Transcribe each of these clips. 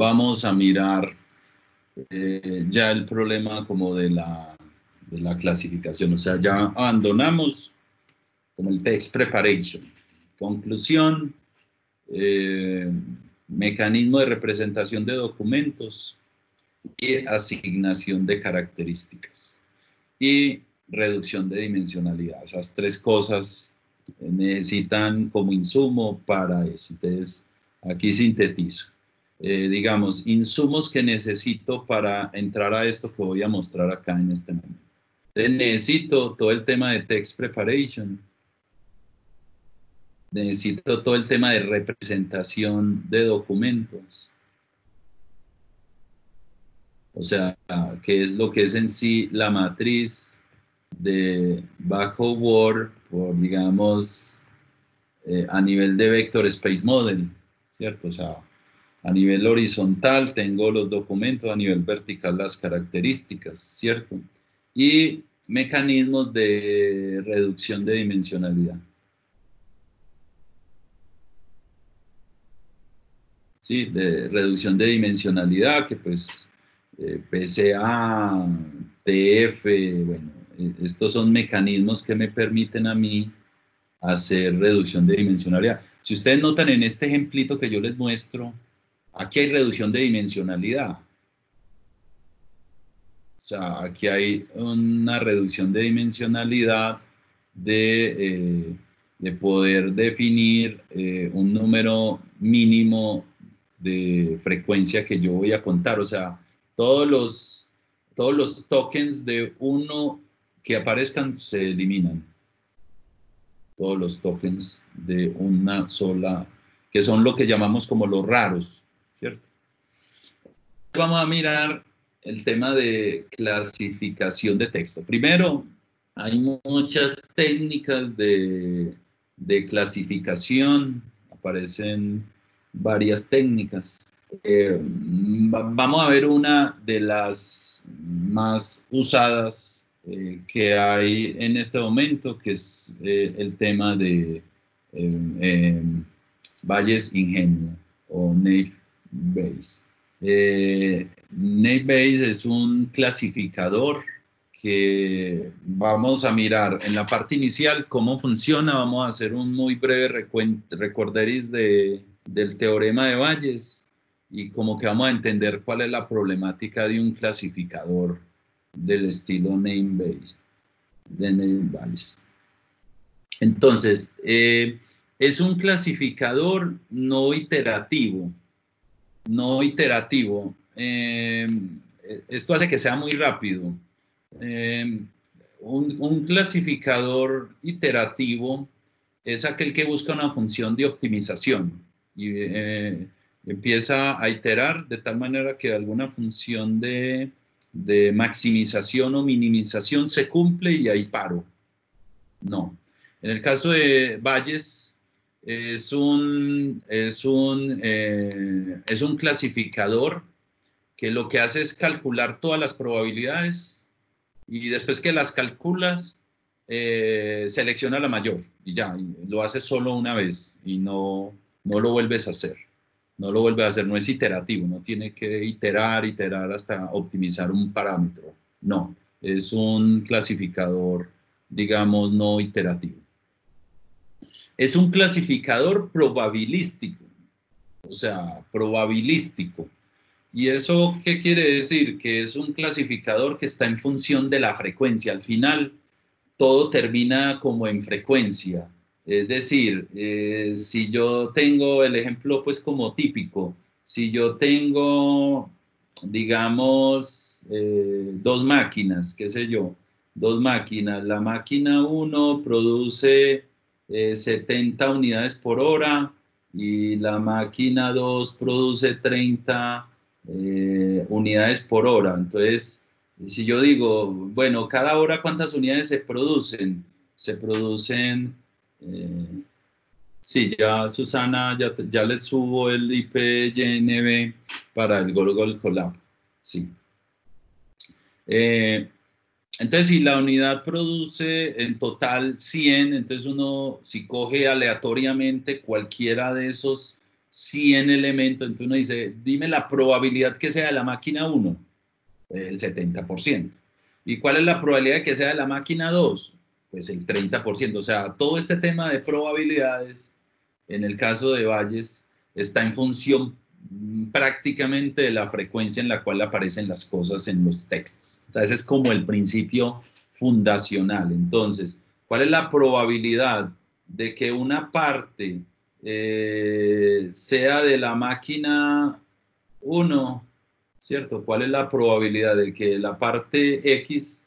vamos a mirar ya el problema como de la clasificación. O sea, ya abandonamos como el text preparation. Conclusión, mecanismo de representación de documentos y asignación de características. Y reducción de dimensionalidad. Esas tres cosas necesitan como insumo para eso. Entonces, aquí sintetizo. Digamos, insumos que necesito para entrar a esto que voy a mostrar acá en este momento. Entonces, necesito todo el tema de text preparation. Necesito todo el tema de representación de documentos. O sea, qué es lo que es en sí la matriz de backward, por digamos, a nivel de vector space model, ¿cierto? O sea, a nivel horizontal tengo los documentos, a nivel vertical las características, ¿cierto? Y mecanismos de reducción de dimensionalidad. Sí, de reducción de dimensionalidad, que pues PCA, TF, bueno, estos son mecanismos que me permiten a mí hacer reducción de dimensionalidad. Si ustedes notan en este ejemplito que yo les muestro, aquí hay reducción de dimensionalidad. O sea, aquí hay una reducción de dimensionalidad de poder definir un número mínimo de frecuencia que yo voy a contar. O sea, todos los tokens de uno que aparezcan se eliminan. Todos los tokens de una sola, que son lo que llamamos como los raros, ¿cierto? Vamos a mirar el tema de clasificación de texto. Primero, hay muchas técnicas de clasificación, aparecen varias técnicas. Vamos a ver una de las más usadas que hay en este momento, que es el tema de Bayes ingenuo o naive Bayes. Naive Bayes es un clasificador que vamos a mirar en la parte inicial cómo funciona. Vamos a hacer un muy breve recorderis del teorema de Bayes y como que vamos a entender cuál es la problemática de un clasificador del estilo Naive Bayes, de Naive Bayes. Entonces, es un clasificador no iterativo. No iterativo. Esto hace que sea muy rápido. Un clasificador iterativo es aquel que busca una función de optimización y empieza a iterar de tal manera que alguna función de maximización o minimización se cumple y ahí paro. No. En el caso de Bayes, es un clasificador que lo que hace es calcular todas las probabilidades y después que las calculas, selecciona la mayor y ya, y lo haces solo una vez y no lo vuelves a hacer. No lo vuelves a hacer, no es iterativo, no tiene que iterar hasta optimizar un parámetro. No, es un clasificador, digamos, no iterativo. Es un clasificador probabilístico, o sea, probabilístico. ¿Y eso qué quiere decir? Que es un clasificador que está en función de la frecuencia. Al final, todo termina como en frecuencia. Es decir, si yo tengo el ejemplo, pues como típico, si yo tengo, digamos, dos máquinas, qué sé yo, dos máquinas, la máquina 1 produce 70 unidades por hora y la máquina 2 produce 30 unidades por hora. Entonces, si yo digo, bueno, cada hora cuántas unidades se producen, sí, ya Susana, ya les subo el IPYNB para el Google Colab, sí. Entonces, si la unidad produce en total 100, entonces uno, si coge aleatoriamente cualquiera de esos 100 elementos, entonces uno dice, dime la probabilidad que sea de la máquina 1, el 70%. ¿Y cuál es la probabilidad de que sea de la máquina 2? Pues el 30%. O sea, todo este tema de probabilidades, en el caso de Bayes, está en función prácticamente de la frecuencia en la cual aparecen las cosas en los textos. Entonces es como el principio fundacional. Entonces, ¿cuál es la probabilidad de que una parte sea de la máquina 1, ¿cierto? ¿Cuál es la probabilidad de que la parte X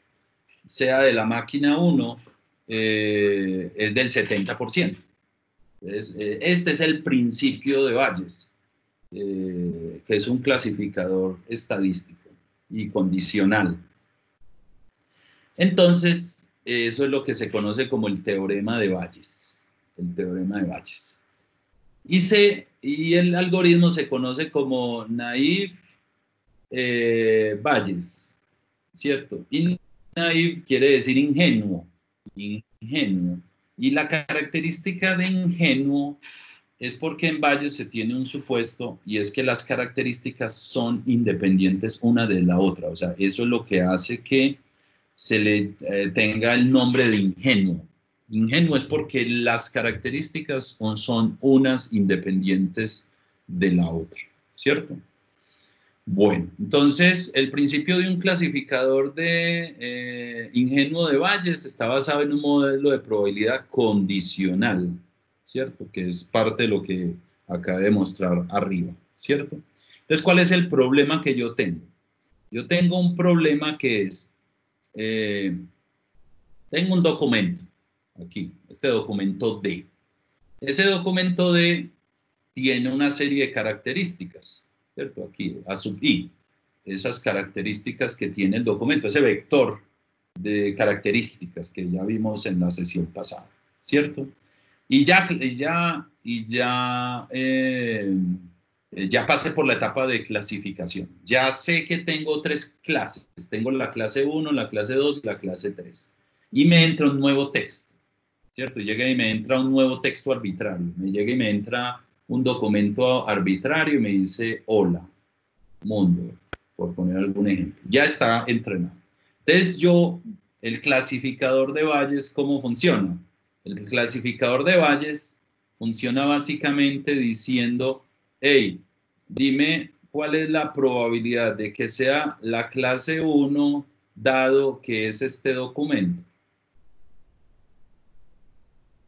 sea de la máquina 1? Es del 70%. Entonces, este es el principio de Bayes, que es un clasificador estadístico y condicional. Entonces, eso es lo que se conoce como el teorema de Bayes. El teorema de Bayes. Y el algoritmo se conoce como naive Bayes, ¿cierto? Y naive quiere decir ingenuo, ingenuo. Y la característica de ingenuo es porque en Bayes se tiene un supuesto y es que las características son independientes una de la otra. O sea, eso es lo que hace que se le tenga el nombre de ingenuo. Ingenuo es porque las características son unas independientes de la otra, ¿cierto? Bueno, entonces el principio de un clasificador de ingenuo de Bayes está basado en un modelo de probabilidad condicional, ¿cierto? Que es parte de lo que acabé de mostrar arriba, ¿cierto? Entonces, ¿cuál es el problema que yo tengo? Yo tengo un problema que es, tengo un documento, aquí, este documento D. Ese documento D tiene una serie de características, ¿cierto? Aquí, A sub I, esas características que tiene el documento, ese vector de características que ya vimos en la sesión pasada, ¿cierto? Ya pasé por la etapa de clasificación. Ya sé que tengo 3 clases. Tengo la clase 1, la clase 2 y la clase 3. Y me entra un nuevo texto, ¿cierto? Llega y me entra un nuevo texto arbitrario. Me llega y me entra un documento arbitrario y me dice, hola, mundo, por poner algún ejemplo. Ya está entrenado. Entonces el clasificador de Bayes, ¿cómo funciona? El clasificador de Bayes funciona básicamente diciendo, hey, dime cuál es la probabilidad de que sea la clase 1 dado que es este documento.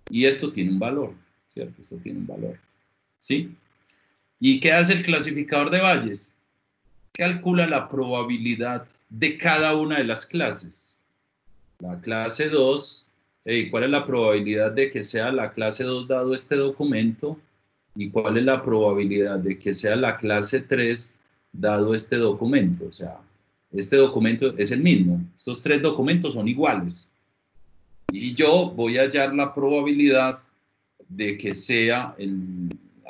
Y esto tiene un valor, ¿cierto? Esto tiene un valor, ¿sí? ¿Y qué hace el clasificador de Bayes? Calcula la probabilidad de cada una de las clases. La clase 2, ¿cuál es la probabilidad de que sea la clase 2 dado este documento? ¿Y cuál es la probabilidad de que sea la clase 3 dado este documento? O sea, este documento es el mismo. Estos 3 documentos son iguales. Y yo voy a hallar la probabilidad de que sea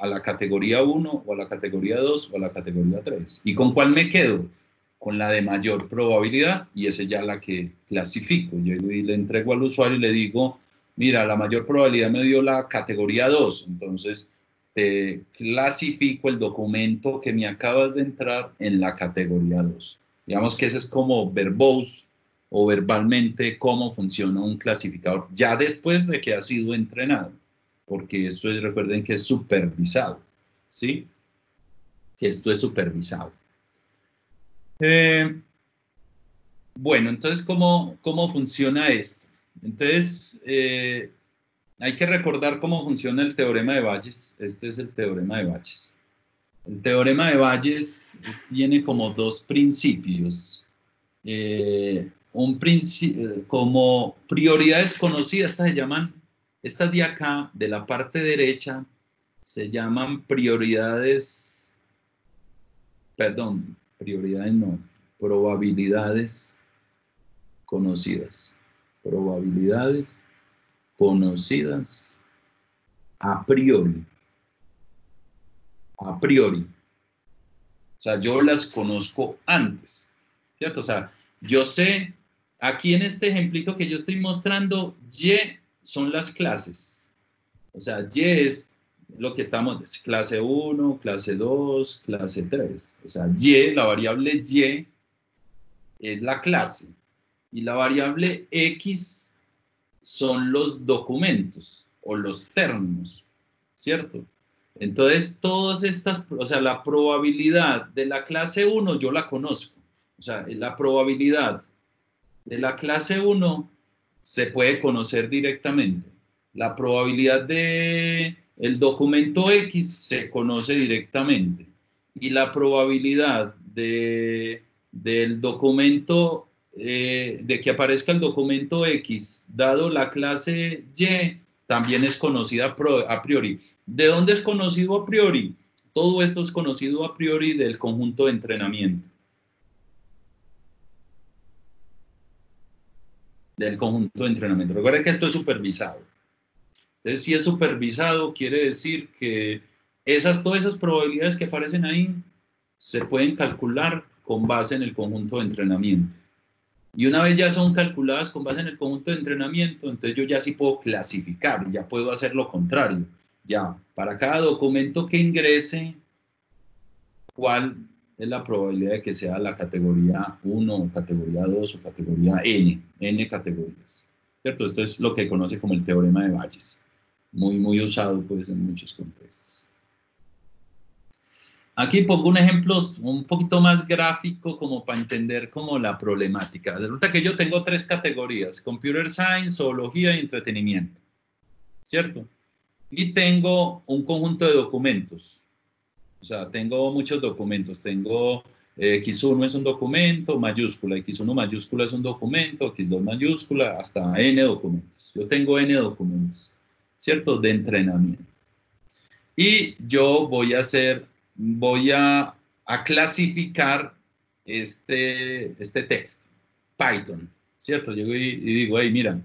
a la categoría 1 o a la categoría 2 o a la categoría 3. ¿Y con cuál me quedo? Con la de mayor probabilidad y esa es ya la que clasifico. Yo le entrego al usuario y le digo, mira, la mayor probabilidad me dio la categoría 2, entonces te clasifico el documento que me acabas de entrar en la categoría 2. Digamos que ese es como verbose o verbalmente cómo funciona un clasificador ya después de que ha sido entrenado, porque esto es, recuerden que es supervisado, ¿sí? Que esto es supervisado. Bueno, entonces, ¿cómo funciona esto? Entonces, hay que recordar cómo funciona el teorema de Bayes. Este es el teorema de Bayes. El teorema de Bayes tiene como 2 principios. Como prioridades conocidas, estas de acá, de la parte derecha, se llaman prioridades, perdón, prioridades no, probabilidades conocidas. Probabilidades conocidas a priori. A priori. O sea, yo las conozco antes, ¿cierto? O sea, yo sé, aquí en este ejemplito que yo estoy mostrando, Y son las clases. O sea, Y es lo que estamos, clase 1, clase 2, clase 3. O sea, Y, la variable Y es la clase. Y la variable X son los documentos o los términos, ¿cierto? Entonces, todas estas, o sea, la probabilidad de la clase 1 yo la conozco. O sea, la probabilidad de la clase 1 se puede conocer directamente. La probabilidad de el documento X se conoce directamente. Y la probabilidad del documento, de que aparezca el documento X, dado la clase Y, también es conocida a priori. ¿De dónde es conocido a priori? Todo esto es conocido a priori del conjunto de entrenamiento. Del conjunto de entrenamiento. Recuerden que esto es supervisado. Entonces, si es supervisado, quiere decir que todas esas probabilidades que aparecen ahí se pueden calcular con base en el conjunto de entrenamiento. Y una vez ya son calculadas con base en el conjunto de entrenamiento, entonces yo ya sí puedo clasificar, ya puedo hacer lo contrario. Ya, para cada documento que ingrese, ¿cuál es la probabilidad de que sea la categoría 1, o categoría 2 o categoría N categorías? ¿Cierto? Esto es lo que conoce como el teorema de Bayes, muy usado pues en muchos contextos. Aquí pongo un ejemplo un poquito más gráfico como para entender como la problemática. Resulta que yo tengo 3 categorías: Computer Science, Zoología y Entretenimiento, ¿cierto? Y tengo un conjunto de documentos. O sea, tengo muchos documentos. Tengo X1 es un documento, mayúscula, X1 mayúscula es un documento, X2 mayúscula, hasta N documentos. Yo tengo N documentos, ¿cierto? De entrenamiento. Y yo voy a clasificar este texto, Python, ¿cierto? Llego y digo, hey, mira,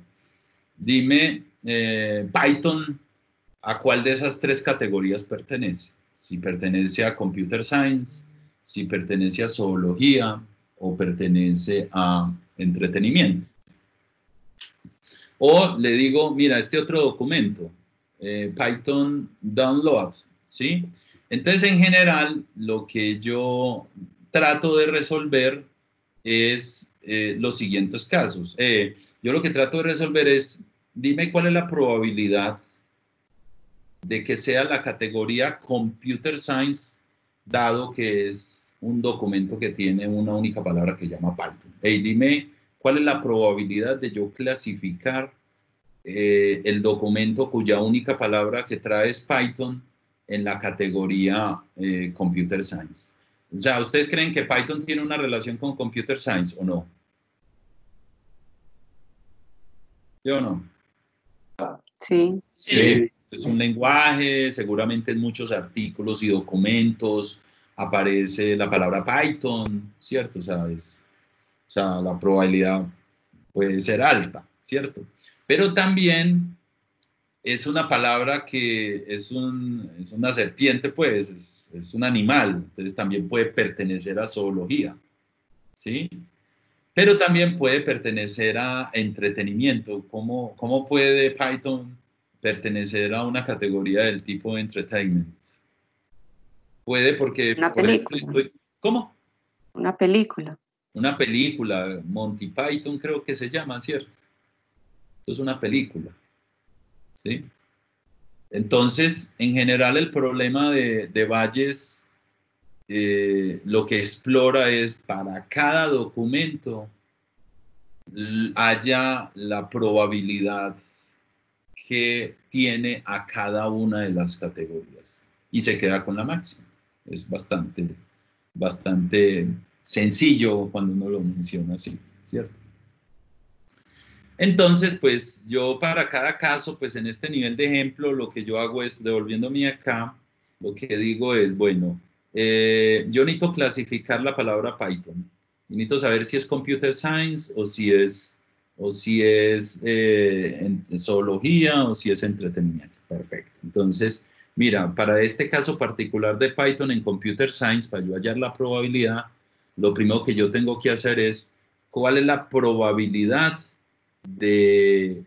dime Python, ¿a cuál de esas 3 categorías pertenece? Si pertenece a Computer Science, si pertenece a Zoología o pertenece a Entretenimiento. O le digo, mira, este otro documento, Python Download, ¿sí? Entonces, en general, lo que yo trato de resolver es los siguientes casos. Yo lo que trato de resolver es, dime cuál es la probabilidad de que sea la categoría Computer Science, dado que es un documento que tiene una única palabra que llama Python. Hey, dime cuál es la probabilidad de yo clasificar el documento cuya única palabra que trae es Python en la categoría Computer Science. O sea, ¿ustedes creen que Python tiene una relación con Computer Science o no? ¿Yo o no? Sí. Sí, es un lenguaje, seguramente en muchos artículos y documentos aparece la palabra Python, ¿cierto? O sea, la probabilidad puede ser alta, ¿cierto? Pero también es una palabra que es una serpiente, pues, es un animal, entonces también puede pertenecer a zoología, ¿sí? Pero también puede pertenecer a entretenimiento. ¿Cómo puede Python pertenecer a una categoría del tipo entertainment? Puede porque, Una por ejemplo, película. ¿cómo? Una película. Una película, Monty Python creo que se llama, ¿cierto? Esto es una película, ¿sí? Entonces, en general, el problema de Bayes lo que explora es para cada documento haya la probabilidad que tiene a cada una de las categorías y se queda con la máxima. Es bastante sencillo cuando uno lo menciona así, ¿cierto? Entonces, pues yo para cada caso, pues en este nivel de ejemplo, lo que yo hago es, devolviéndome acá, lo que digo es, bueno, yo necesito clasificar la palabra Python. Y necesito saber si es Computer Science o si es en zoología o si es entretenimiento. Perfecto. Entonces, mira, para este caso particular de Python en Computer Science, para yo hallar la probabilidad, lo primero que yo tengo que hacer es, ¿cuál es la probabilidad de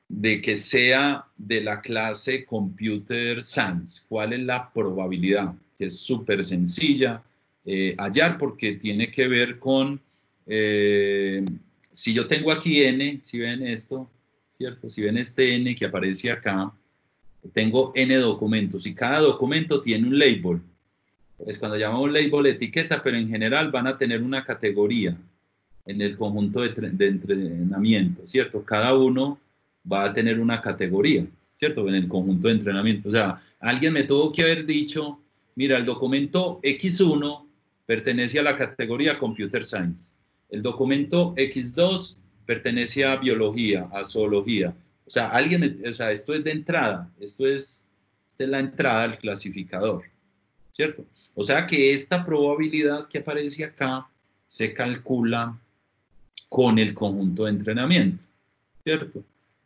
de que sea de la clase Computer Science. ¿Cuál es la probabilidad? Que es súper sencilla hallar porque tiene que ver con, si yo tengo aquí n, si ven esto, ¿cierto? Si ven este n que aparece acá, tengo n documentos y cada documento tiene un label. Es cuando llamamos label etiqueta, pero en general van a tener una categoría en el conjunto de entrenamiento, ¿cierto? Cada uno va a tener una categoría, ¿cierto? En el conjunto de entrenamiento. O sea, alguien me tuvo que haber dicho, mira, el documento X1 pertenece a la categoría Computer Science. El documento X2 pertenece a biología, a zoología. O sea, o sea, esto es de entrada, esta es la entrada al clasificador, ¿cierto? O sea que esta probabilidad que aparece acá se calcula con el conjunto de entrenamiento, ¿cierto?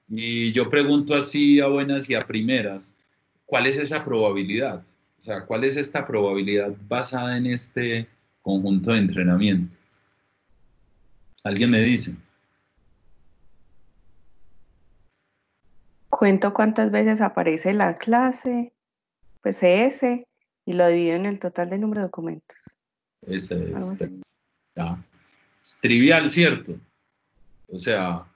Y yo pregunto así a buenas y a primeras, ¿cuál es esa probabilidad? O sea, ¿cuál es esta probabilidad basada en este conjunto de entrenamiento? ¿Alguien me dice? Cuento cuántas veces aparece la clase, pues ese, y lo divido en el total de número de documentos. Este Algo es, así. ya. Es trivial, ¿cierto? O sea,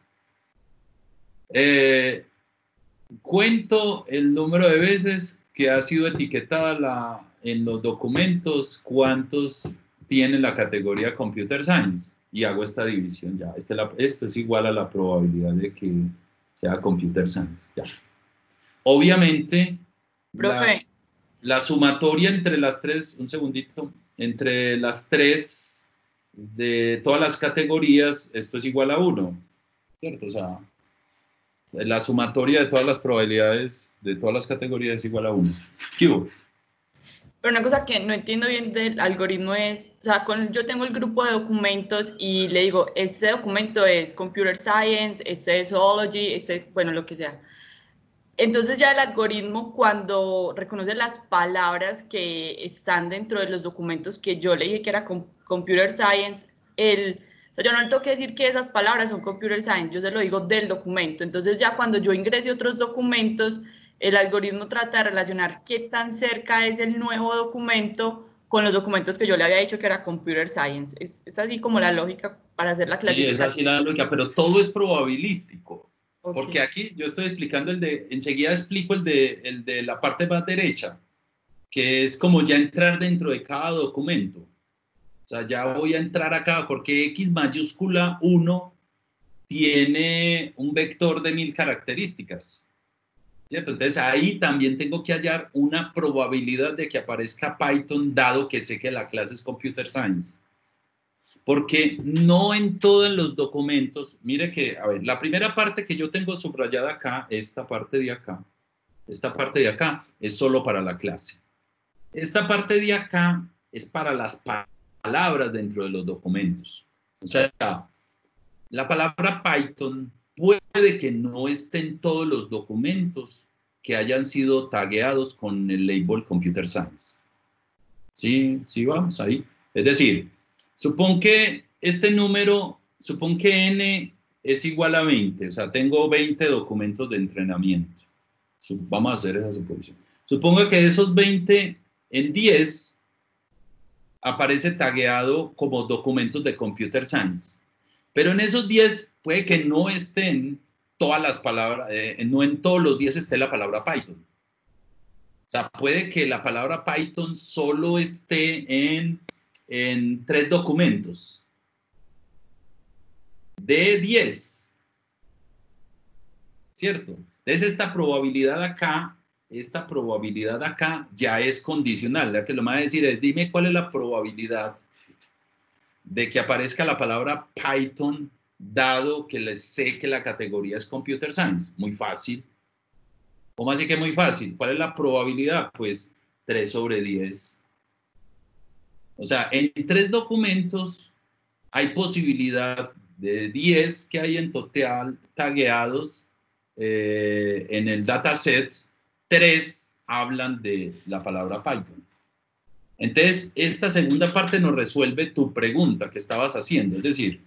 cuento el número de veces que ha sido etiquetada en los documentos, cuántos tiene la categoría Computer Science, y hago esta división ya. Esto es igual a la probabilidad de que sea Computer Science, ya. Obviamente, Profe, la sumatoria entre las tres, un segundito, entre las tres de todas las categorías, esto es igual a 1, ¿cierto? O sea, la sumatoria de todas las probabilidades de todas las categorías es igual a 1. ¿Qué hubo? pero una cosa que no entiendo bien del algoritmo es, o sea, yo tengo el grupo de documentos y le digo, este documento es Computer Science, este es Zoology, este es, bueno, lo que sea. Entonces ya el algoritmo cuando reconoce las palabras que están dentro de los documentos que yo le dije que era Computer Science, o sea, yo no le tengo que decir que esas palabras son Computer Science, yo se lo digo del documento. Entonces ya cuando yo ingrese otros documentos, el algoritmo trata de relacionar qué tan cerca es el nuevo documento con los documentos que yo le había dicho que era Computer Science. Es así como la lógica para hacer la Sí, es así clasificación. la lógica, pero todo es probabilístico. Porque Okay. aquí yo estoy explicando enseguida explico el de la parte más derecha, que es como ya entrar dentro de cada documento. O sea, ya voy a entrar acá porque X mayúscula 1 tiene un vector de 1000 características, ¿cierto? Entonces ahí también tengo que hallar una probabilidad de que aparezca Python, dado que sé que la clase es Computer Science. Porque no en todos los documentos, mire que, a ver, la primera parte que yo tengo subrayada acá, esta parte de acá es solo para la clase. Esta parte de acá es para las palabras dentro de los documentos. O sea, la palabra Python puede que no esté en todos los documentos que hayan sido tagueados con el label Computer Science. Sí, sí, vamos ahí. Es decir, supón que n es igual a 20, o sea, tengo 20 documentos de entrenamiento. Vamos a hacer esa suposición. Supongo que de esos 20, en 10 aparece tagueado como documentos de Computer Science. Pero en esos 10 puede que no estén todas las palabras, no en todos los 10 esté la palabra Python. O sea, puede que la palabra Python solo esté en 3 documentos de 10, ¿cierto? Entonces esta probabilidad acá ya es condicional. La que lo va a decir es, dime cuál es la probabilidad de que aparezca la palabra Python, dado que les sé que la categoría es Computer Science. Muy fácil. ¿Cómo así que muy fácil? ¿Cuál es la probabilidad? Pues 3 sobre 10. O sea, en 3 documentos hay posibilidad de 10 que hay en total tagueados en el dataset, 3 hablan de la palabra Python. Entonces, esta segunda parte nos resuelve tu pregunta que estabas haciendo. Es decir,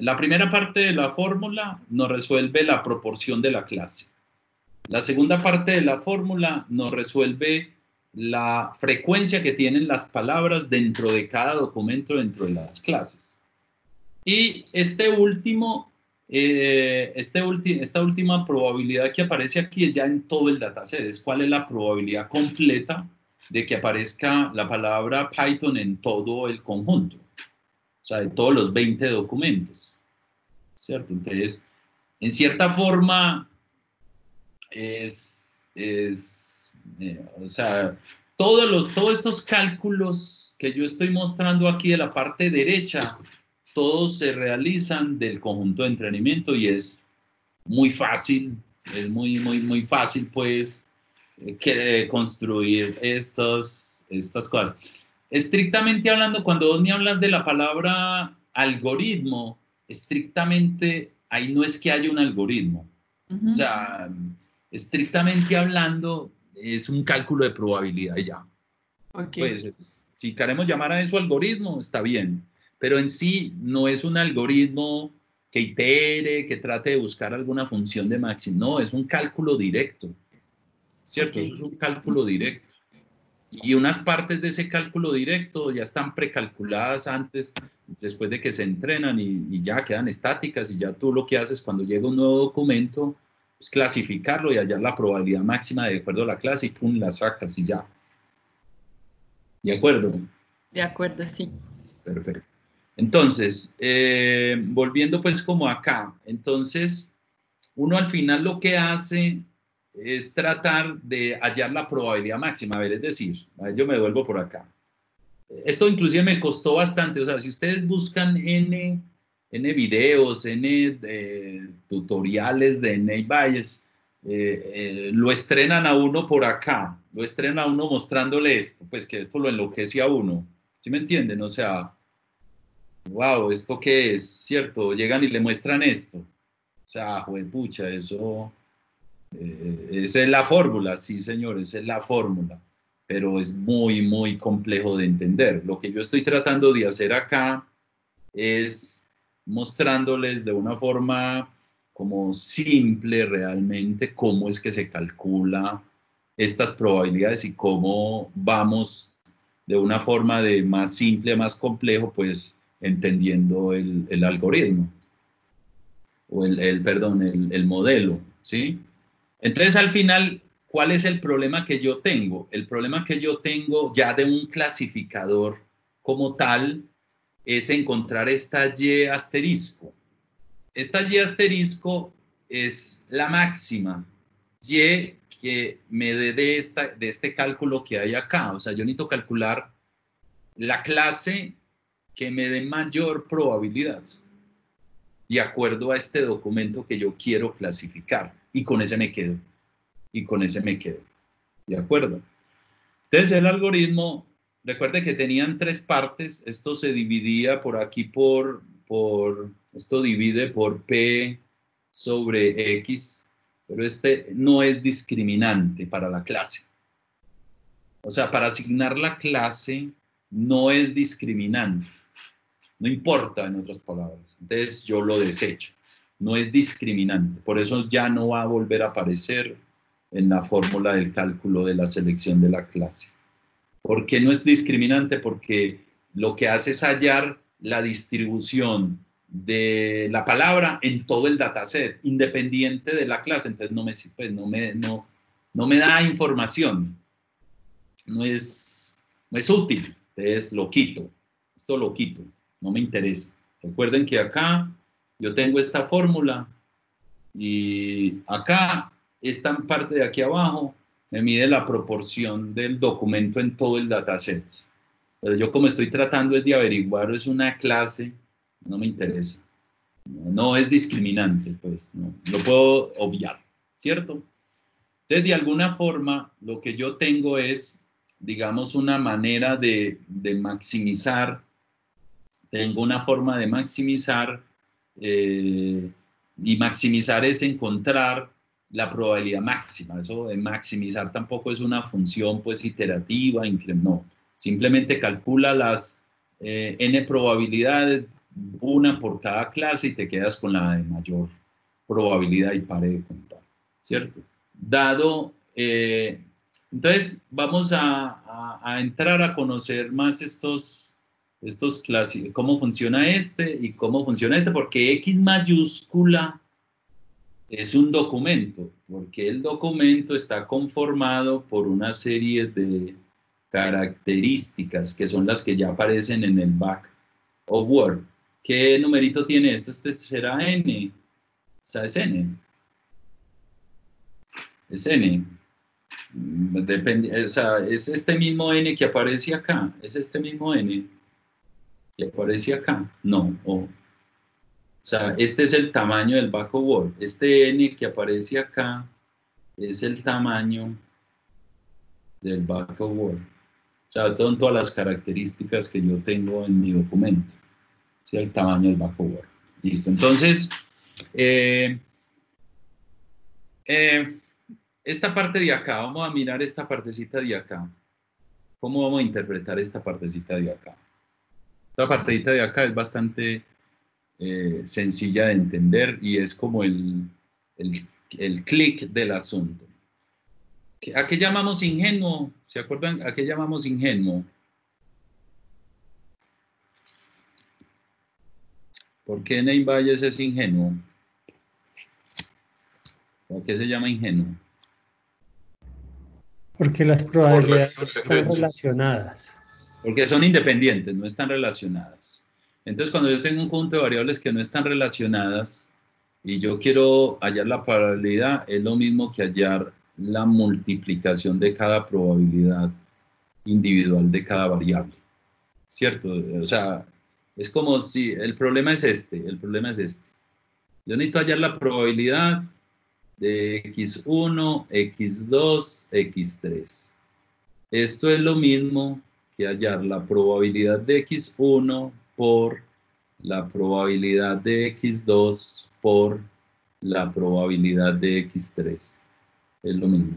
la primera parte de la fórmula nos resuelve la proporción de la clase. La segunda parte de la fórmula nos resuelve la frecuencia que tienen las palabras dentro de cada documento, dentro de las clases. Y esta última probabilidad que aparece aquí es ya en todo el dataset. Es cuál es la probabilidad completa de que aparezca la palabra Python en todo el conjunto. O sea, de todos los 20 documentos. ¿Cierto? Entonces, en cierta forma, o sea, todos estos cálculos que yo estoy mostrando aquí de la parte derecha, todos se realizan del conjunto de entrenamiento y es muy fácil, es muy fácil, pues, construir estas cosas. Estrictamente hablando, cuando vos me hablas de la palabra algoritmo, estrictamente, ahí no es que haya un algoritmo. O sea, estrictamente hablando, es un cálculo de probabilidad ya. Okay. Pues, si queremos llamar a eso algoritmo, está bien. Pero en sí no es un algoritmo que itere, que trate de buscar alguna función de máximo. No, es un cálculo directo. ¿Cierto? Eso es un cálculo directo. Y unas partes de ese cálculo directo ya están precalculadas antes, después de que se entrenan y ya quedan estáticas, y ya tú lo que haces cuando llega un nuevo documento es clasificarlo y hallar la probabilidad máxima de acuerdo a la clase y pum, la sacas y ya. ¿De acuerdo? De acuerdo, sí. Perfecto. Entonces, volviendo pues como acá, entonces uno al final lo que hace es tratar de hallar la probabilidad máxima. A ver, es decir, yo me vuelvo por acá. Esto inclusive me costó bastante, o sea, si ustedes buscan N videos, N tutoriales de Nate Bayes, lo estrenan a uno por acá, lo estrenan a uno mostrándole esto, pues que esto lo enloquece a uno, ¿sí me entienden? O sea, wow, ¿esto qué es? ¿Cierto? Llegan y le muestran esto. O sea, juepucha, eso... esa es la fórmula, sí señor, esa es la fórmula, pero es muy complejo de entender. Lo que yo estoy tratando de hacer acá es mostrándoles de una forma como simple realmente cómo es que se calcula estas probabilidades y cómo vamos de una forma de más simple a más complejo, pues entendiendo el algoritmo o el modelo, ¿sí? Entonces, al final, ¿cuál es el problema que yo tengo? El problema que yo tengo ya de un clasificador como tal es encontrar esta Y asterisco. Esta Y asterisco es la máxima Y que me dé de este cálculo que hay acá. O sea, yo necesito calcular la clase que me dé mayor probabilidad de acuerdo a este documento que yo quiero clasificar. Y con ese me quedo. Y con ese me quedo. ¿De acuerdo? Entonces el algoritmo, recuerde que tenían 3 partes. Esto se dividía por aquí esto divide por P sobre X, pero este no es discriminante para la clase. O sea, para asignar la clase no es discriminante. No importa, en otras palabras. Entonces yo lo desecho. No es discriminante. Por eso ya no va a volver a aparecer en la fórmula del cálculo de la selección de la clase. ¿Por qué no es discriminante? Porque lo que hace es hallar la distribución de la palabra en todo el dataset, independiente de la clase. Entonces no me da información. No es útil. Entonces lo quito. Esto lo quito. No me interesa. Recuerden que acá yo tengo esta fórmula y acá, esta parte de aquí abajo, me mide la proporción del documento en todo el dataset. Pero yo como estoy tratando es de averiguar, es una clase, no me interesa. No es discriminante, pues, no, lo puedo obviar, ¿cierto? Entonces, de alguna forma, lo que yo tengo es, digamos, una manera de maximizar. Tengo una forma de maximizar y maximizar es encontrar la probabilidad máxima. Eso de maximizar tampoco es una función pues iterativa, no. Simplemente calcula las n probabilidades una por cada clase y te quedas con la de mayor probabilidad y pare de contar, ¿cierto? Dado, entonces vamos a entrar a conocer más estos cómo funciona y cómo funciona porque X mayúscula es un documento, porque el documento está conformado por una serie de características que son las que ya aparecen en el back of Word. ¿Qué numerito tiene esto? Este será N. O sea, es N. Es N. Depende, o sea, es este mismo N que aparece acá. Es este mismo N que aparece acá. No. O sea, este es el tamaño del back of Word. Este N que aparece acá es el tamaño del back of Word. O sea, son todas las características que yo tengo en mi documento. ¿Sí? El tamaño del back of Word. Listo. Entonces, esta parte de acá, vamos a mirar esta partecita de acá. ¿Cómo vamos a interpretar esta partecita de acá? Esta partecita de acá es bastante sencilla de entender y es como el clic del asunto. ¿A qué llamamos ingenuo? ¿Se acuerdan? ¿A qué llamamos ingenuo? ¿Por qué Ney Valles es ingenuo? ¿Por qué se llama ingenuo? Porque las probabilidades están relacionadas. Porque son independientes, no están relacionadas. Entonces, cuando yo tengo un conjunto de variables que no están relacionadas y yo quiero hallar la probabilidad, es lo mismo que hallar la multiplicación de cada probabilidad individual de cada variable. ¿Cierto? O sea, es como si el problema es este. Yo necesito hallar la probabilidad de x1, x2, x3. Esto es lo mismo que hallar la probabilidad de x1 por la probabilidad de x2 por la probabilidad de x3. Es lo mismo.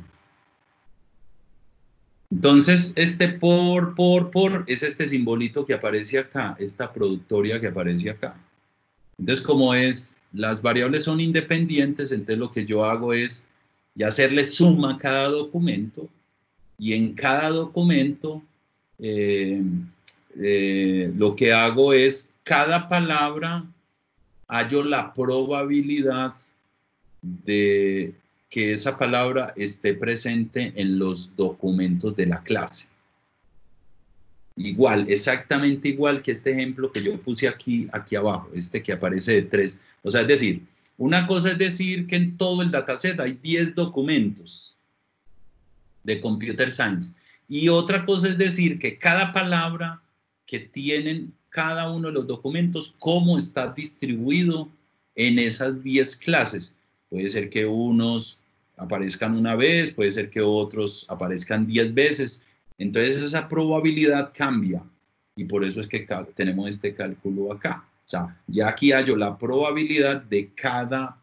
Entonces, este por es este simbolito que aparece acá, esta productoria que aparece acá. Entonces, como las variables son independientes, entonces lo que yo hago es ya hacerle suma a cada documento y en cada documento lo que hago es cada palabra hallo la probabilidad de que esa palabra esté presente en los documentos de la clase. Igual, exactamente igual que este ejemplo que yo puse aquí abajo, este que aparece de 3. O sea, es decir, una cosa es decir que en todo el dataset hay 10 documentos de Computer Science. Y otra cosa es decir que cada palabra que tienen cada uno de los documentos, cómo está distribuido en esas 10 clases. Puede ser que unos aparezcan una vez, puede ser que otros aparezcan 10 veces. Entonces esa probabilidad cambia y por eso es que tenemos este cálculo acá. O sea, ya aquí hallo la probabilidad de cada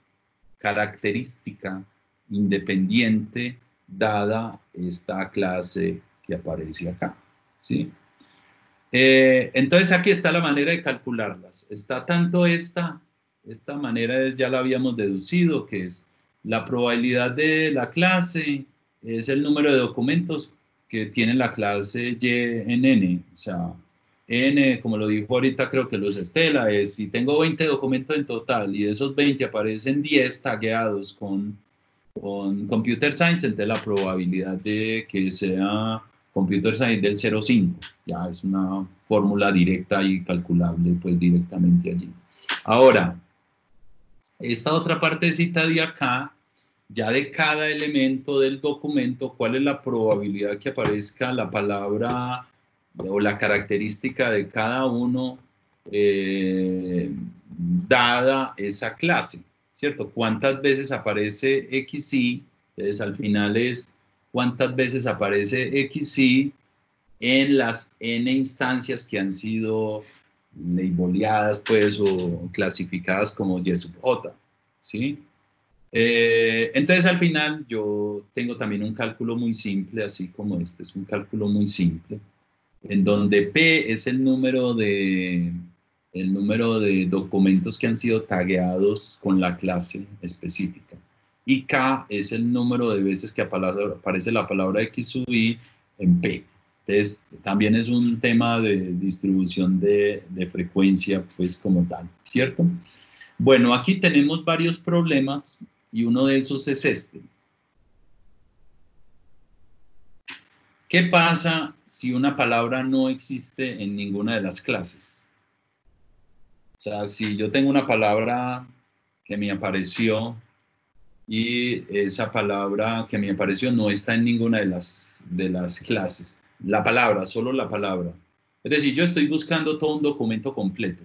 característica independiente dada esta clase que aparece acá, ¿sí? Entonces aquí está la manera de calcularlas. Está tanto esta manera ya la habíamos deducido, que es la probabilidad de la clase, es el número de documentos que tiene la clase Y en N, o sea, N, como lo dijo ahorita, creo que los Estela, es si tengo 20 documentos en total y de esos 20 aparecen 10 tagueados con Computer Science, entonces la probabilidad de que sea Computer Science del 0,5, ya es una fórmula directa y calculable pues directamente allí. Ahora, esta otra partecita de acá, ya de cada elemento del documento, ¿cuál es la probabilidad que aparezca la palabra o la característica de cada uno dada esa clase? ¿Cierto? ¿Cuántas veces aparece XY? Entonces, al final es cuántas veces aparece XY en las N instancias que han sido labeleadas, pues, o clasificadas como Y sub J, ¿sí? Entonces, al final, yo tengo también un cálculo muy simple, así como este es un cálculo muy simple, en donde P es el número de el número de documentos que han sido tagueados con la clase específica. Y K es el número de veces que aparece la palabra X sub I en P. Entonces, también es un tema de distribución de frecuencia, pues como tal, ¿cierto? Bueno, aquí tenemos varios problemas y uno de esos es este. ¿Qué pasa si una palabra no existe en ninguna de las clases? O sea, si yo tengo una palabra que me apareció y esa palabra que me apareció no está en ninguna de las clases. La palabra, solo la palabra. Es decir, yo estoy buscando todo un documento completo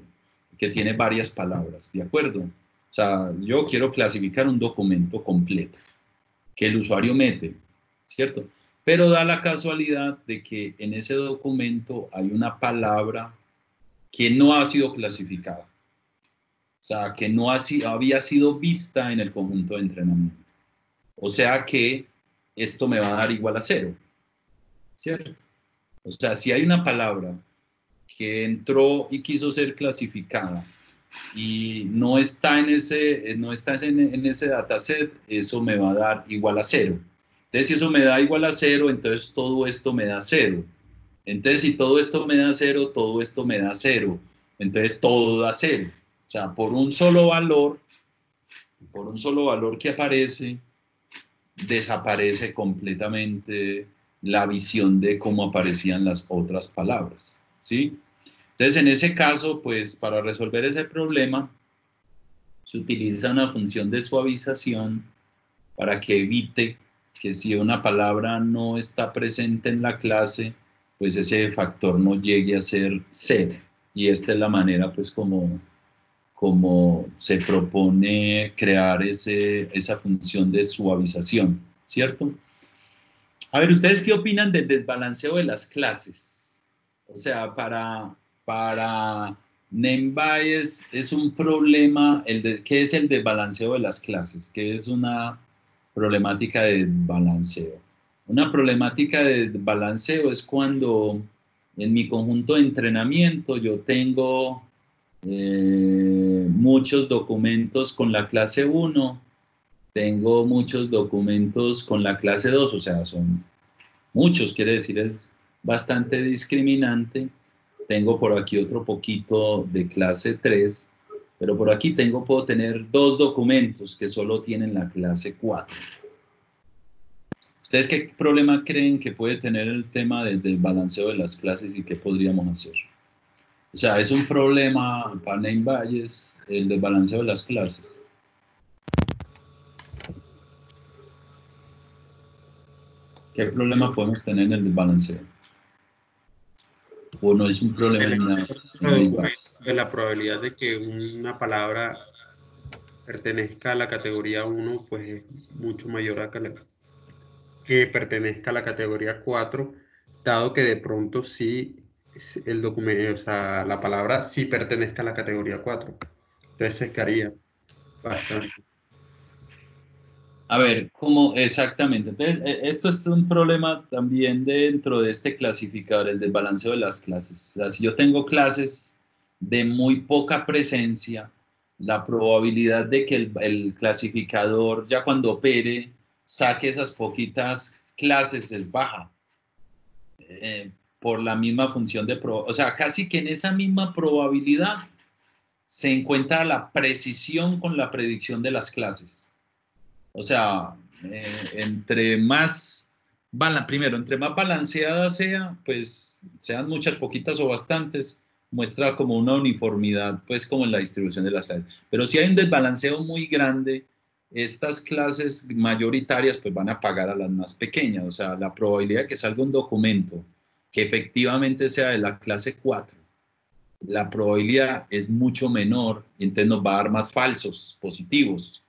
que tiene varias palabras, ¿de acuerdo? O sea, yo quiero clasificar un documento completo que el usuario mete, ¿cierto? Pero da la casualidad de que en ese documento hay una palabra que no ha sido clasificada. O sea, que no había sido vista en el conjunto de entrenamiento. O sea que esto me va a dar igual a 0, ¿cierto? O sea, si hay una palabra que entró y quiso ser clasificada y no está en ese dataset, eso me va a dar igual a 0. Entonces, si eso me da igual a 0, entonces todo esto me da 0. Entonces, si todo esto me da 0, todo esto me da 0. Entonces, todo da 0. O sea, por un solo valor que aparece, desaparece completamente la visión de cómo aparecían las otras palabras, ¿sí? Entonces, en ese caso, pues, para resolver ese problema, se utiliza una función de suavización para que evite que si una palabra no está presente en la clase, pues ese factor no llegue a ser 0. Y esta es la manera, pues, como se propone crear esa función de suavización, ¿cierto? A ver, ¿ustedes qué opinan del desbalanceo de las clases? O sea, para Nembayes es un problema, ¿qué es el desbalanceo de las clases? ¿Qué es una problemática de desbalanceo? Una problemática de desbalanceo es cuando en mi conjunto de entrenamiento yo tengo muchos documentos con la clase 1, tengo muchos documentos con la clase 2, o sea, son muchos, quiere decir, es bastante discriminante. Tengo por aquí otro poquito de clase 3, pero por aquí puedo tener 2 documentos que solo tienen la clase 4. ¿Ustedes qué problema creen que puede tener el tema del desbalanceo de las clases y qué podríamos hacer? O sea, es un problema para Nembayes el desbalanceo de las clases. ¿Qué problema podemos tener en el desbalanceo? ¿O no es un problema de la probabilidad de que una palabra pertenezca a la categoría 1, pues es mucho mayor a que pertenezca a la categoría 4, dado que de pronto sí el documento, o sea, la palabra sí pertenezca a la categoría 4. Entonces se escaría bastante. A ver, ¿cómo exactamente? Entonces, esto es un problema también dentro de este clasificador, el desbalanceo de las clases. O sea, si yo tengo clases de muy poca presencia, la probabilidad de que el clasificador ya cuando opere saque esas poquitas clases es baja. Por la misma función de probabilidad. O sea, casi que en esa misma probabilidad se encuentra la precisión con la predicción de las clases. O sea, entre más balanceada sea, pues sean muchas, poquitas o bastantes, muestra como una uniformidad, pues como en la distribución de las clases. Pero si hay un desbalanceo muy grande, estas clases mayoritarias pues van a pagar a las más pequeñas. O sea, la probabilidad de que salga un documento que efectivamente sea de la clase 4, la probabilidad es mucho menor y entonces nos va a dar más falsos positivos.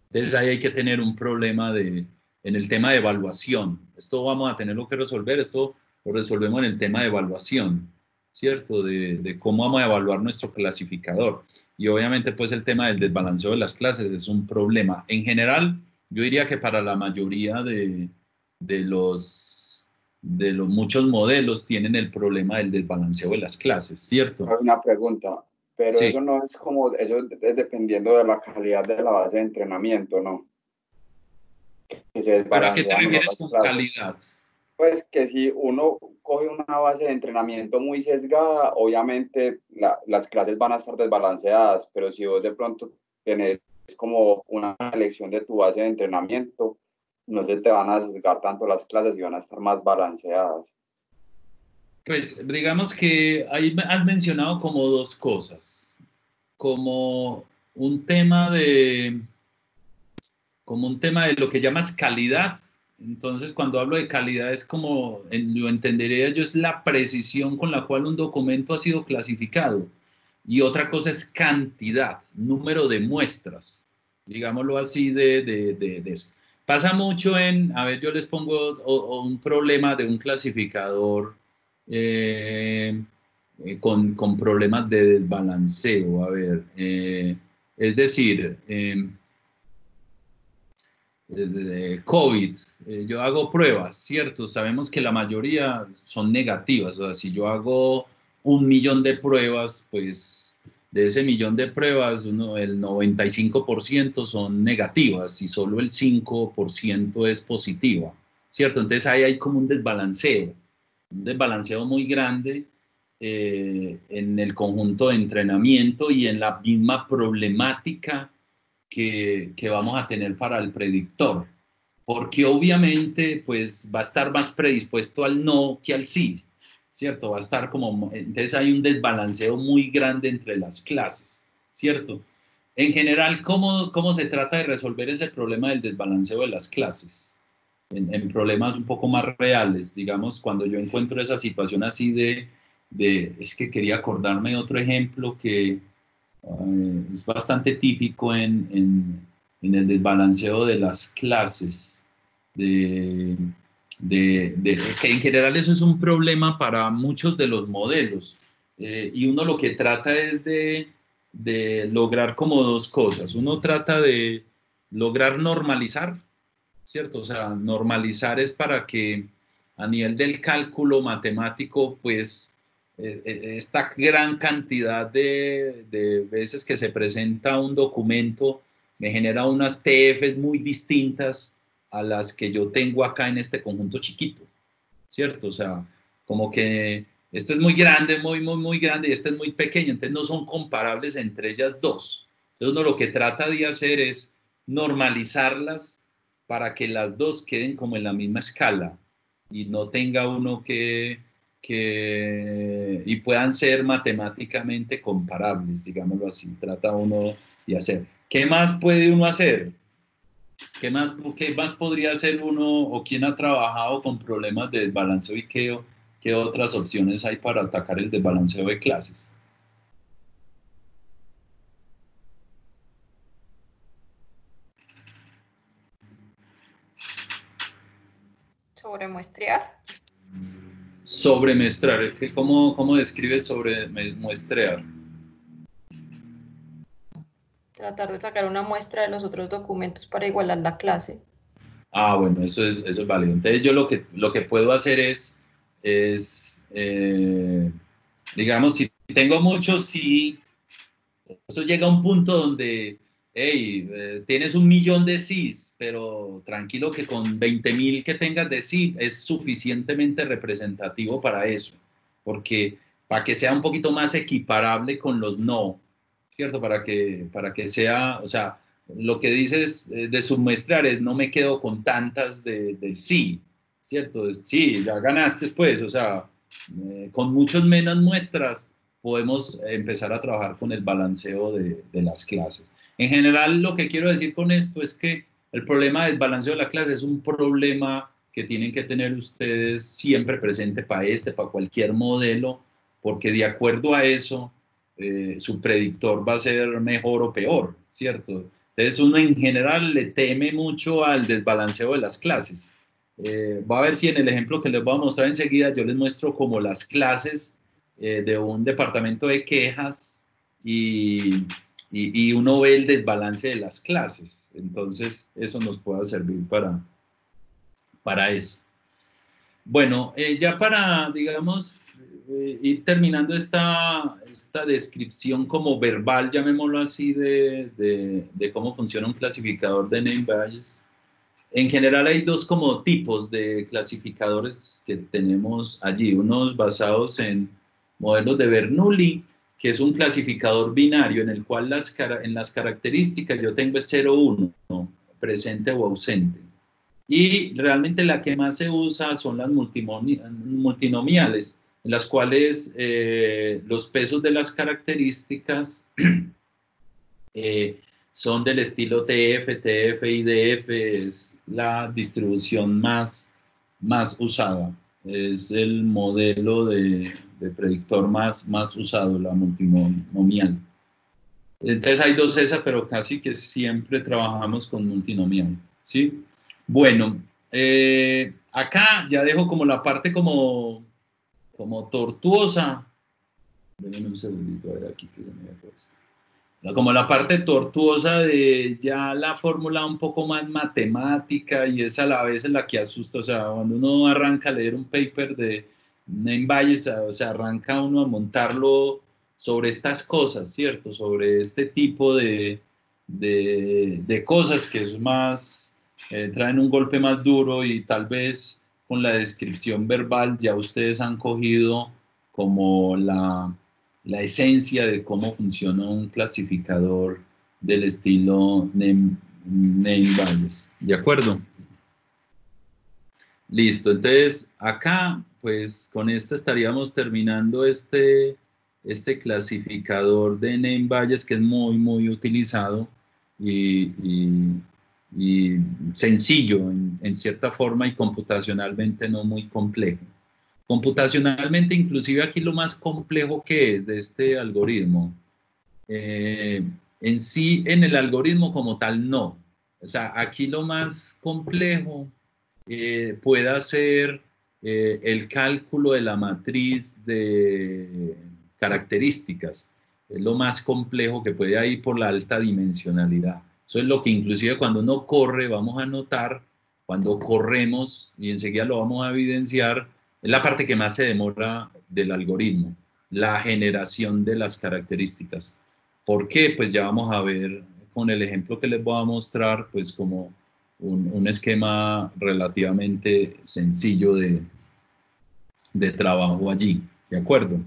Entonces ahí hay que tener un problema en el tema de evaluación. Esto vamos a tenerlo que resolver, esto lo resolvemos en el tema de evaluación, ¿cierto? De cómo vamos a evaluar nuestro clasificador. Y obviamente pues el tema del desbalanceo de las clases es un problema. En general, yo diría que para la mayoría de los de los muchos modelos tienen el problema del desbalanceo de las clases, ¿cierto? Una pregunta, pero Sí. eso no es como, eso es dependiendo de la calidad de la base de entrenamiento, ¿no? Que se ¿Pero a qué te desbalancean refieres las con clases. calidad? Pues que si uno coge una base de entrenamiento muy sesgada, obviamente las clases van a estar desbalanceadas, pero si vos de pronto tenés como una elección de tu base de entrenamiento, no se te van a sesgar tanto las clases y van a estar más balanceadas. Pues digamos que ahí has mencionado como dos cosas, como un tema de lo que llamas calidad. Entonces, cuando hablo de calidad es como, lo entendería yo, es la precisión con la cual un documento ha sido clasificado. Y otra cosa es cantidad, número de muestras, digámoslo así, de eso. Pasa mucho a ver, yo les pongo un problema de un clasificador con problemas de desbalanceo. A ver, es decir, COVID, yo hago pruebas, ¿cierto? Sabemos que la mayoría son negativas, o sea, si yo hago 1.000.000 de pruebas, pues de ese 1.000.000 de pruebas, el 95% son negativas y solo el 5% es positiva, ¿cierto? Entonces ahí hay como un desbalanceo muy grande en el conjunto de entrenamiento y en la misma problemática que vamos a tener para el predictor, porque obviamente pues va a estar más predispuesto al no que al sí, ¿cierto? Va a estar como, entonces hay un desbalanceo muy grande entre las clases, ¿cierto? En general, ¿cómo se trata de resolver ese problema del desbalanceo de las clases? En problemas un poco más reales, digamos, cuando yo encuentro esa situación así es que quería acordarme de otro ejemplo que es bastante típico en el desbalanceo de las clases, que en general eso es un problema para muchos de los modelos, y uno lo que trata es de lograr como dos cosas. Uno trata de lograr normalizar, ¿cierto? O sea, normalizar es para que a nivel del cálculo matemático, pues esta gran cantidad de veces que se presenta un documento me genera unas TFs muy distintas a las que yo tengo acá en este conjunto chiquito, ¿cierto? O sea, como que este es muy grande, muy grande, y este es muy pequeño, entonces no son comparables entre ellas dos. Entonces uno lo que trata de hacer es normalizarlas para que las dos queden como en la misma escala y no tenga uno y puedan ser matemáticamente comparables, digámoslo así, trata uno de hacer. ¿Qué más puede uno hacer? ¿Qué más podría hacer uno o quién ha trabajado con problemas de desbalanceo y qué otras opciones hay para atacar el desbalanceo de clases? ¿Sobremuestrear? Sobremuestrear, ¿cómo describes sobremuestrear? Tratar de sacar una muestra de los otros documentos para igualar la clase. Ah, bueno, eso es válido. Entonces yo lo que puedo hacer digamos, si tengo muchos sí, eso llega a un punto donde, hey, tienes 1.000.000 de sís, pero tranquilo que con 20.000 que tengas de sí es suficientemente representativo para eso, porque para que sea un poquito más equiparable con los no, ¿cierto? Para que sea, o sea, lo que dices de submuestrar es no me quedo con tantas del sí, ¿cierto? Sí, ya ganaste pues, o sea, con muchas menos muestras podemos empezar a trabajar con el balanceo de las clases. En general, lo que quiero decir con esto es que el problema del balanceo de la clase es un problema que tienen que tener ustedes siempre presente para cualquier modelo, porque de acuerdo a eso, su predictor va a ser mejor o peor, ¿cierto? Entonces uno en general le teme mucho al desbalanceo de las clases. Va a ver si en el ejemplo que les voy a mostrar enseguida yo les muestro como las clases de un departamento de quejas y uno ve el desbalance de las clases. Entonces eso nos puede servir para eso. Bueno, ya para, digamos, ir terminando esta descripción como verbal, llamémoslo así, de cómo funciona un clasificador de name badges. En general hay dos como tipos de clasificadores que tenemos allí, unos basados en modelos de Bernoulli, que es un clasificador binario en el cual en las características yo tengo 0, 1, presente o ausente. Y realmente la que más se usa son las multinomiales, en las cuales los pesos de las características son del estilo TF, TF y DF, es la distribución más usada. Es el modelo de predictor más usado, la multinomial. Entonces hay dos esas, pero casi que siempre trabajamos con multinomial, ¿sí? Bueno, acá ya dejo como la parte como tortuosa. Déjenme un segundito, a ver aquí que ya me he puesto. Como la parte tortuosa de ya la fórmula un poco más matemática y es a la vez la que asusta. O sea, cuando uno arranca a leer un paper de name badges, o sea, arranca uno a montarlo sobre estas cosas, ¿cierto? Sobre este tipo de cosas que es más, traen un golpe más duro y tal vez con la descripción verbal ya ustedes han cogido como la esencia de cómo funciona un clasificador del estilo name badges. ¿De acuerdo? Listo. Entonces, acá, pues, con esto estaríamos terminando este clasificador de name badges que es muy utilizado y sencillo en cierta forma y computacionalmente no muy complejo. Computacionalmente, inclusive aquí lo más complejo que es de este algoritmo, en sí, en el algoritmo como tal, no. O sea, aquí lo más complejo puede ser el cálculo de la matriz de características. Es lo más complejo que puede ir por la alta dimensionalidad. Eso es lo que inclusive cuando uno corre, vamos a notar, cuando corremos, y enseguida lo vamos a evidenciar, es la parte que más se demora del algoritmo, la generación de las características. ¿Por qué? Pues ya vamos a ver con el ejemplo que les voy a mostrar, pues como un esquema relativamente sencillo de trabajo allí, ¿de acuerdo?